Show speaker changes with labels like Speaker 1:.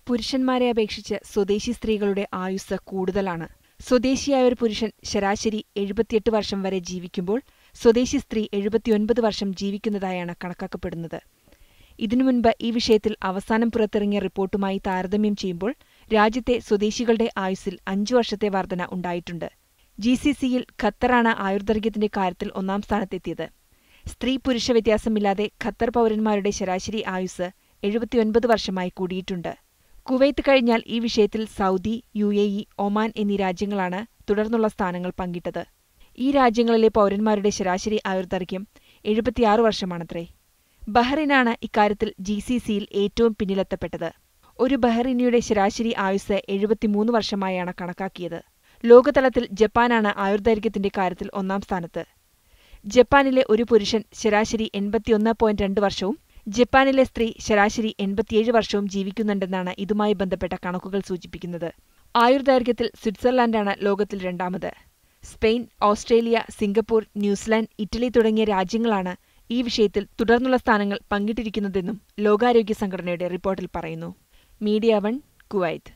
Speaker 1: പുരുഷന്മാരെ അപേക്ഷിച്ച് സ്വദേശി സ്ത്രീകളുടെ ആയുസ്സ് കൂടുതലാണ്. സ്വദേശിയായ ഒരു പുരുഷൻ ശരാശരി 78 വർഷം വരെ ജീവിക്കുമ്പോൾ സ്വദേശി സ്ത്രീ 79 വർഷം ജീവിക്കുന്നതായാണ് കണക്കാക്കപ്പെടുന്നത്. ഇതിനു മുൻപ് ഈ വിഷയത്തിൽ അവസാനം പുറത്തിറങ്ങിയ റിപ്പോർട്ടുമായി താരതമ്യം ചെയ്യുമ്പോൾ രാജ്യത്തെ സ്വദേശികളുടെ ആയുസ്സിൽ 5 വർഷത്തെ വർധന ഉണ്ടായിട്ടുണ്ട്. GCCയിൽ ഖത്തറാണ് ആയുർദൈർഘ്യത്തിന്റെ കാര്യത്തിൽ ഒന്നാം സ്ഥാനത്തെത്തിയത്. സ്ത്രീ പുരുഷ വ്യത്യാസമില്ലാതെ ഖത്തർ പൗരന്മാരുടെ ശരാശരി ആയുസ് 79 വർഷമായി കൂടിയിട്ടുണ്ട്. കുവൈത്ത് കഴിഞ്ഞാൽ ഈ വിഷയത്തിൽ സൗദി, UAE, ഒമാൻ എന്നീ രാജ്യങ്ങളാണ് തുടർന്നുള്ള സ്ഥാനങ്ങൾ പങ്കിട്ടത്. ഈ രാജ്യങ്ങളിലെ പൗരന്മാരുടെ ശരാശരി ആയുർദൈർഘ്യം 76 വർഷമാണത്രേ. ബഹ്റൈനാണ് ഇക്കാര്യത്തിൽ GCCയിൽ ഏറ്റവും പിന്നിലെത്തപ്പെട്ടത്. ഒരു ബഹ്റൈനിയുടെ ശരാശരി ആയുസ് 73 വർഷമായാണ് കണക്കാക്കിയത്. ലോകതലത്തിൽ ജപ്പാനാണ് ആയുർദൈർഘ്യത്തിന്റെ കാര്യത്തിൽ ഒന്നാം സ്ഥാനത്ത്. ജപ്പാനിലെ ഒരു പുരുഷൻ ശരാശരി 81.2 വർഷവും ജപ്പാനിലെ സ്ത്രീ ശരാശരി 87 വർഷവും ജീവിക്കുന്നുണ്ടെന്നാണ് ഇതുമായി ബന്ധപ്പെട്ട കണക്കുകൾ സൂചിപ്പിക്കുന്നത്. ആയുർദൈർഘ്യത്തിൽ സ്വിറ്റ്സർലൻഡാണ് ലോകത്തിൽ രണ്ടാമത്. Spain, Australia, Singapore, New Zealand, Italy തുടങ്ങിയ രാജ്യങ്ങളാണ് ഈ വിഷയത്തിൽ തുടർന്നുള്ള സ്ഥാനങ്ങൾ പങ്കിട്ടിരിക്കുന്നതെന്നും ലോകാരോഗ്യ സംഘടനയുടെ റിപ്പോർട്ടിൽ പറയുന്നു. Media 1, Kuwait.